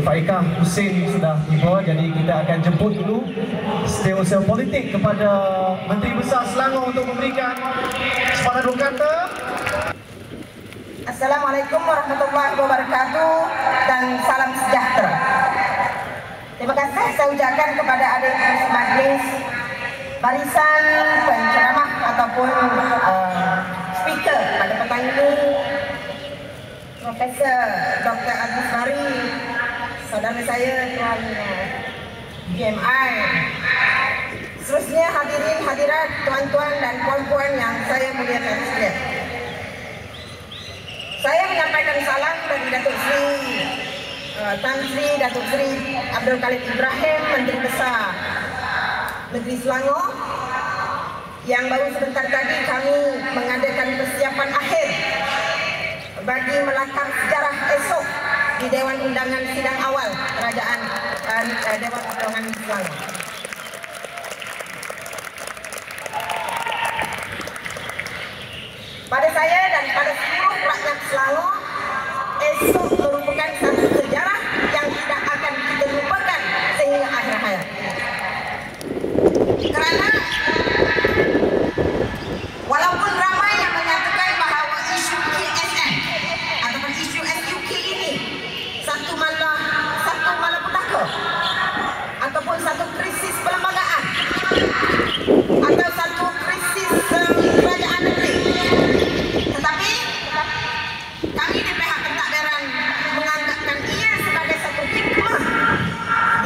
Faikah Hussein sudah tiba, jadi kita akan jemput dulu setiausaha politik kepada Menteri Besar Selangor untuk memberikan sepatah dua kata. Assalamualaikum warahmatullahi wabarakatuh dan salam sejahtera. Terima kasih saya ucapkan kepada adik-adik majlis, barisan penceramah ataupun speaker pada petang ini, Profesor Dr. Agus Mari, saudara saya Tuan GMI, seterusnya hadirin hadirat, tuan-tuan dan puan-puan yang saya muliakan sekalian. Saya menyampaikan salam dari Datuk Seri Tan Sri Datuk Seri Abdul Khalid Ibrahim, Menteri Besar Negeri Selangor, yang baru sebentar tadi kami mengadakan persiapan akhir bagi melakar sejarah esok di Dewan Undangan Sidang Awal Kerajaan Dewan Undangan Selangor. Pada saya dan pada seluruh rakyat Selangor, esok merupakan satu sejarah yang tidak akan kita lupakan sehingga akhir hayat. Kerana walaupun ramai yang menyatakan bahawa isu KSN ataupun isu SUK ini satu malapetaka ataupun satu krisis perlembagaan atau satu krisis kerajaan negeri, tetapi kami di pihak pentadbiran menganggapkan ia sebagai satu hikmah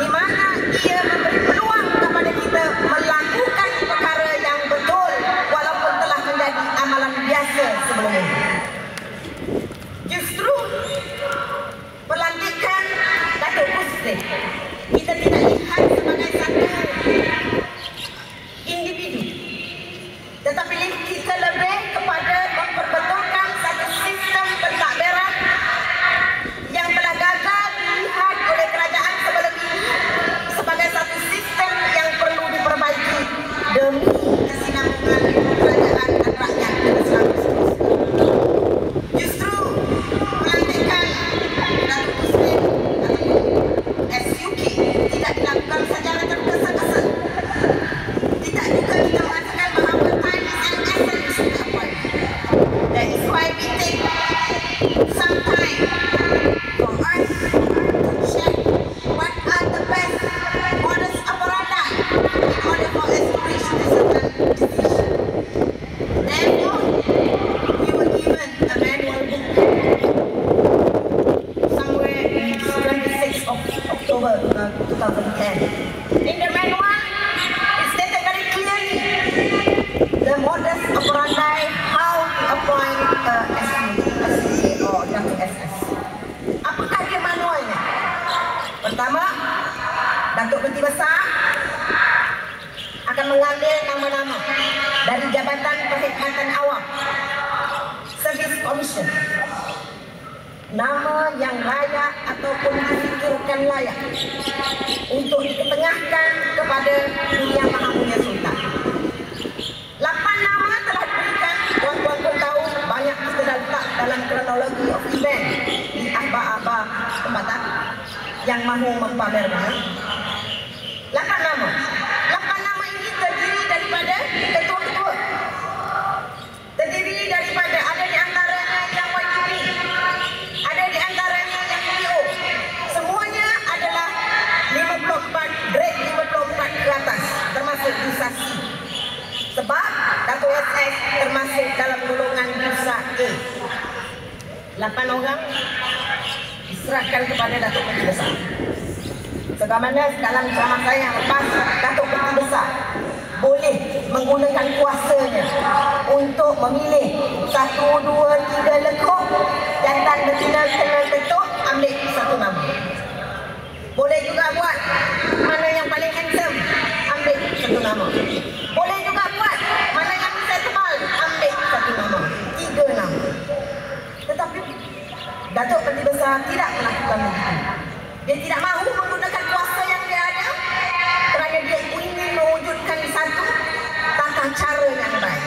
di mana ia memberi peluang kepada kita melakukan perkara yang betul walaupun telah menjadi amalan biasa sebelum ini. Justru pelantikan Datuk Hussein kita tidak lihat sebagai satu individu, tetapi kita lebih kepada memperbetulkan satu sistem pentadbiran yang telah gagal dilihat oleh kerajaan sebelum ini sebagai satu sistem yang perlu diperbaiki demi kesinambungan kerajaan dan rakyat negeri Selangor. Justru pelantikan Datuk Hussein ataupun SUK tidak dilakukan secara tergesa-gesa. Tidak juga kita mengatakan bahawa time is an essence to the point. That is why we take some time for us to check what are the best modus operandi in order for us to reach a certain decision. Therefore, we were given a manual book somewhere in 26th of October 2010. In the manual, it stated very clearly the modus operandi how to appoint SUK or WSS. Apakah dia manualnya? Pertama, Datuk Menteri Besar akan mengambil nama-nama dari Jabatan Perkhidmatan Awam, Service Commission, nama yang layak ataupun difikirkan layak untuk diketengahkan kepada Yang Maha Mulia Sultan. 8 nama telah diberikan, tuan-tuan pun tahu, banyak kita dah letak dalam kronologi of event di akhbar-akhbar tempatan yang mahu mempamerkan. 8 nama. 8 nama ini terdiri daripada ketua-ketua. Terdiri daripada ada di antaranya yang YGP, ada di antaranya yang PO. Semuanya adalah 54, grade 54 ke atas, termasuk di saksi. Sebab Datuk SS termasuk dalam golongan bursa A. 8 orang diserahkan kepada Datuk Menteri Besar. Sebagaimana dalam ceramah saya yang lepas, Datuk Menteri Besar boleh menggunakan kuasanya untuk memilih 1, 2, 3 lekuk jantan betina kena ketuk, ambil satu nama. Boleh juga buat mana yang paling handsome, ambil satu nama. Boleh juga buat mana yang bisa tebal, ambil satu nama. 3 nama. Tetapi Datuk Menteri Besar tidak melakukan begitu. Dia tidak mahu menggunakan kuasa yang dia ada kerana dia ingin mewujudkan satu tata cara yang baik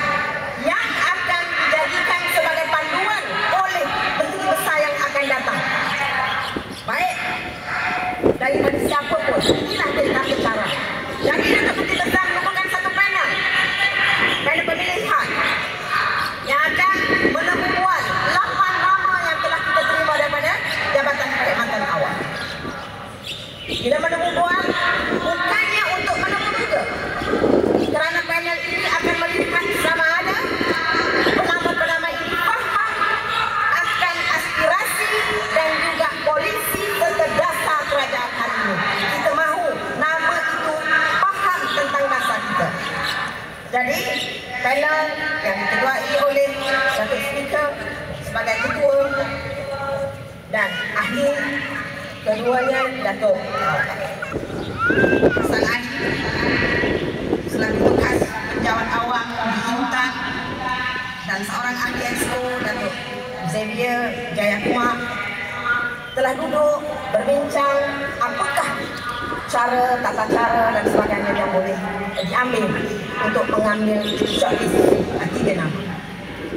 yang akan dijadikan sebagai panduan oleh Menteri Besar yang akan panel yang diketuai oleh Datuk Speaker sebagai ketua dan ahli keduanya Datuk Hassan Ali selaku bekas penjawat awam di Intan dan seorang ahli EXCO Datuk Xavier Jayakumar telah duduk berbincang apakah tata cara dan sebagainya yang boleh diambil untuk mengambil shortlist 3 nama.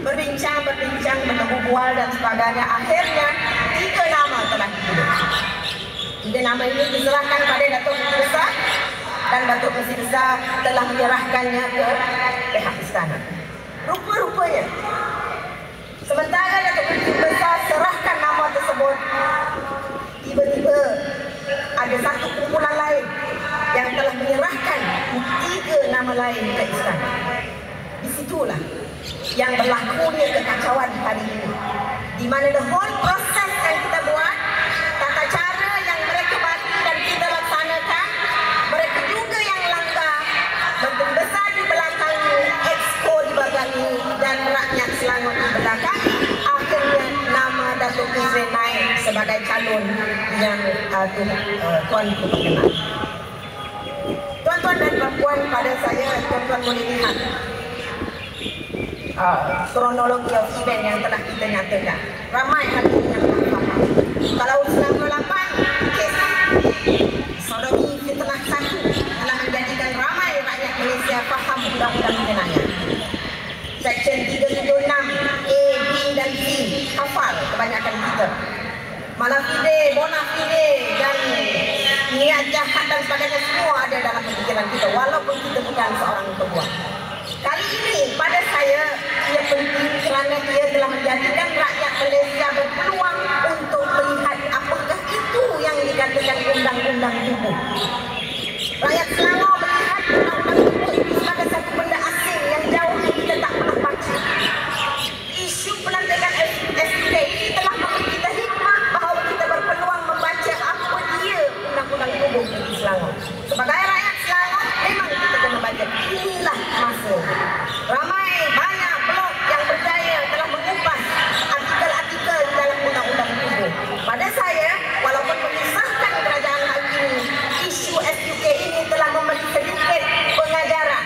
Berbincang, berbual dan sebagainya. Akhirnya 3 nama telah dipilih. 3 nama ini diserahkan pada Datuk Menteri Besar dan Datuk Menteri Besar telah menyerahkannya ke pihak istana. Rupa-rupanya sementara Datuk Menteri Besar serahkan nama tersebut, tiba-tiba ada satu kumpulan lain yang telah menyerahkan 3 nama lain ke istana. Disitulah yang berlakunya kekacauan hari ini, di mana the whole proses yang kita buat, tata cara yang mereka bagi dan kita laksanakan, mereka juga yang langgar. Menteri Besar di belakang, EXCO di belakang dan rakyat Selangor di belakang. Akhirnya nama Datuk Izrin naik sebagai calon yang Tuan berkenan. Tuan-tuan dan puan-puan, pada saya tuan-tuan boleh lihat kronologi event yang telah kita nyatakan. Ramai hari ini yang tak faham. Kalau 98 kes sodomi fitnah 1 telah menjadikan ramai rakyat Malaysia faham undang-undang jenayah. Section 376 A, B dan C hafal kebanyakan kita. Mana fide, bona fide dan niat jahat dan sebagainya semua ada dalam pemikiran kita walaupun kita bukan seorang pembuat. Kali ini pada saya ia penting kerana ia telah menjadikan rakyat Malaysia berpeluang untuk melihat apakah itu yang dikatakan undang-undang tubuh. Rakyat Selangor melihat undang-undang tubuh itu sebagai satu benda asing yang jauh kita tak pernah baca. Isu pelantikan SPK ini telah memberi kita hikmah bahawa kita berpeluang membaca apa dia undang-undang tubuh di Selangor. Sebagai rakyat Selangor memang kita kena baca. Inilah masa. Ramai banyak blog yang berjaya telah mengupas artikel-artikel dalam undang-undang tubuh. Pada saya, walaupun memisahkan kerajaan hakim, isu SPK ini telah memberi sedikit pengajaran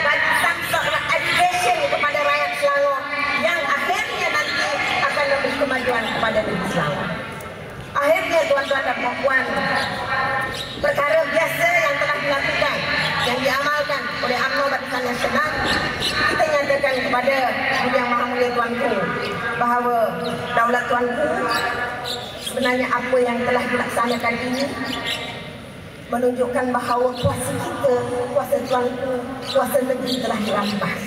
bagi samsat education kepada rakyat Selangor yang akhirnya nanti akan memberi kemajuan kepada negeri Selangor. Akhirnya tuan-tuan dan puan-puan, perkara biasa yang telah dilakukan, yang diamalkan oleh UMNO Barisan Nasional, kita nyatakan kepada Yang Maha Mulia Tuanku bahawa daulat Tuanku sebenarnya apa yang telah dilaksanakan ini menunjukkan bahawa kuasa kita, kuasa Tuanku, kuasa negeri telah dirampas.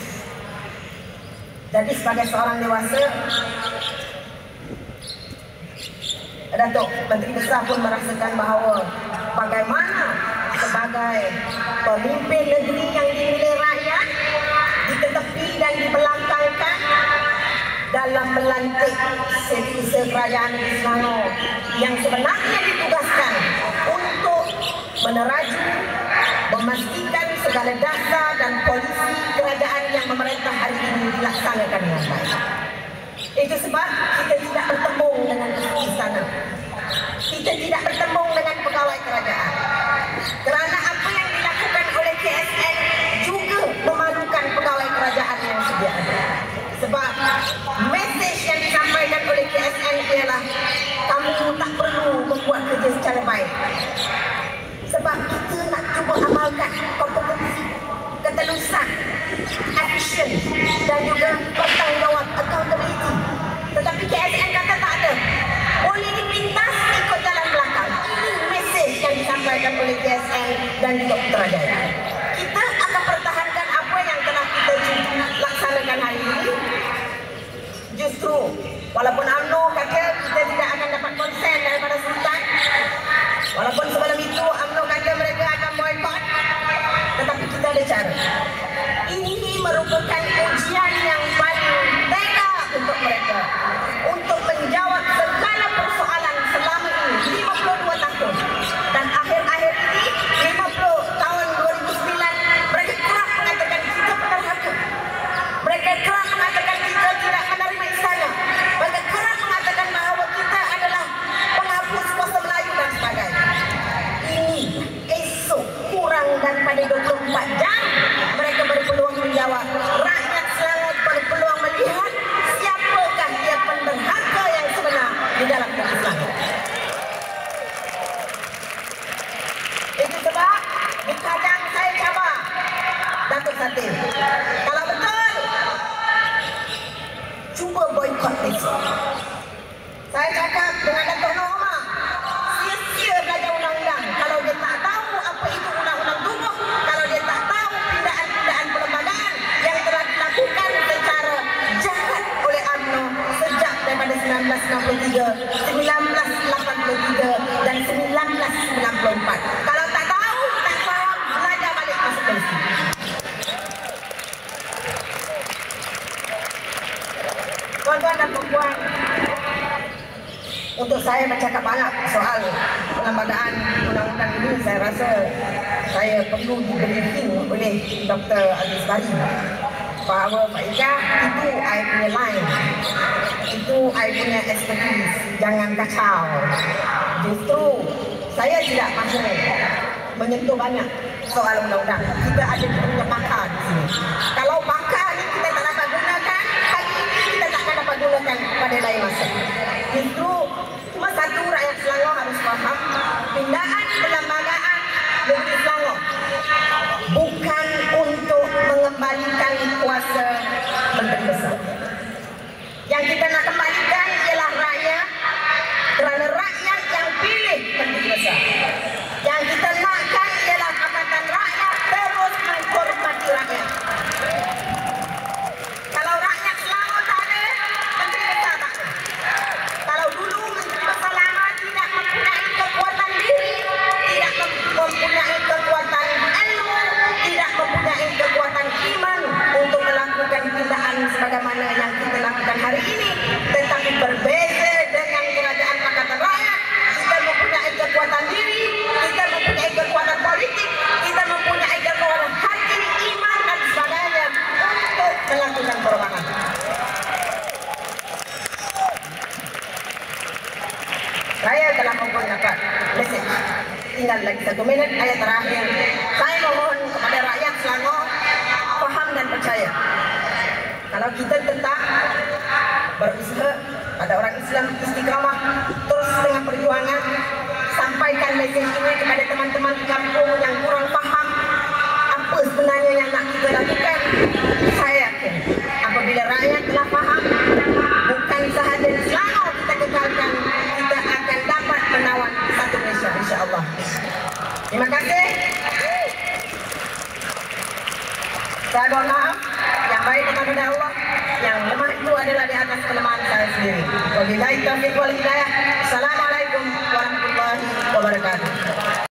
Jadi sebagai seorang dewasa, Datuk Menteri Besar pun merasakan bahawa bagaimana sebagai pemimpin negeri yang dimiliki rakyat ditetepi dan dibelakangkan dalam melantik setiausaha kerajaan negeri Selangor yang sebenarnya ditugaskan untuk meneraju, memastikan segala dasar dan polisi kerajaan yang memerintah hari ini dilaksanakan dengan baik. Itu sebab kita tidak bertemu dengan istana. Kita tidak bertemu dengan pegawai kerajaan. Kerana apa yang dilakukan oleh KSN juga memalukan pegawai kerajaan yang sedia ada. Sebab mesej yang disampaikan oleh KSN ialah kamu tak perlu membuat kerja secara baik. Sebab kita nak cuba amalkan kompetensi, ketelusan, action dan juga bertanggungjawab, accountability. Tetapi KSN kata tak ada. Boleh dipintas ikut jalan belakang. Ini mesej yang disampaikan oleh KSN dan juga Putrajaya. Kita akan pertahankan apa yang telah kita laksanakan hari ini. Justru walaupun UMNO kata kita tidak akan dapat konsen daripada Sultan, walaupun sebelum itu UMNO kata mereka akan boikot, tetapi kita ada cara. Ini merupakan ujian yang paling tega untuk mereka untuk menjawab segala persoalan selama ini 52 tahun dan akhir-akhir ini 50 tahun 2019 daripada 24 jam mereka berpeluang menjawab. Rakyat Selangor berpeluang melihat siapakah dia penderhaka yang sebenar di dalam negeri Selangor. Itu sebab di kadang saya cabar Datuk Sati, kalau betul cuba boikot besok. Saya cakap dengan Datuk Norma, sia-sia belajar undang-undang kalau dia tak tahu apa itu undang-undang tubuh, kalau dia tak tahu pindaan-pindaan perlembagaan yang telah dilakukan secara jahat oleh UMNO sejak daripada 1963, 1983 dan 1994. Kalau tak tahu, tak faham, belajar balik masuk polisi. Tuan-tuan dan puan-puan, untuk saya bercakap banyak soal perlembagaan undang-undang ini, saya rasa saya perlu di-briefing oleh Dr. Aziz Bari bahawa Pak Ijah, itu I punya line, itu I punya expertise, jangan kacau. Justru saya tidak mahu menyentuh banyak soal undang-undang. Kita ada punya pakar di sini. Kalau pakar ni kita tak dapat gunakan, hari ini kita tak akan dapat gunakan pada lain masa. Justru cuma satu, rakyat Selangor harus faham, pindaan perlembagaan negeri Selangor bukan untuk mengembalikan kuasa Menteri Besar. Yang kita nak kembalikan ialah rakyat, kerana rakyat yang pilih Menteri Besar. Yang kita nakkan ialah Pakatan Rakyat terus menghormati rakyat. Kalau rakyat Selangor tak ada, Menteri Besar tak ada. Kalau dulu Menteri Besar lama tidak mempunyai kekuatan diri, tidak mempunyai kekuatan ilmu, tidak mempunyai kekuatan iman untuk melakukan pindaan sebagaimana yang kita lakukan hari ini, tetapi berbeza dengan kerajaan Pakatan Rakyat, kita mempunyai kekuatan diri, kita mempunyai kekuatan politik, kita mempunyai kekuatan hati, iman dan sebagainya untuk melakukan perubahan. Saya telah menggunakan mesej. Tinggal lagi 1 minit, ayat terakhir. Saya mohon kepada rakyat Selangor faham dan percaya. Kalau kita tetap berusaha, ada orang Islam istiqamah terus dengan perjuangan, sampaikan mesej ini kepada teman-teman di kampung yang kurang faham apa sebenarnya yang nak kita lakukan. Saya yakin apabila rakyat telah faham, bukan sahaja di Selangor kita kekalkan, kita akan dapat menawan satu Malaysia, insya-Allah. Terima kasih. Saya mohon maaf, yang baik daripada Allah, yang lemah itu adalah di atas kelemahan saya sendiri. Wabillahi taufiq wal hidayah. Assalamualaikum warahmatullahi wabarakatuh.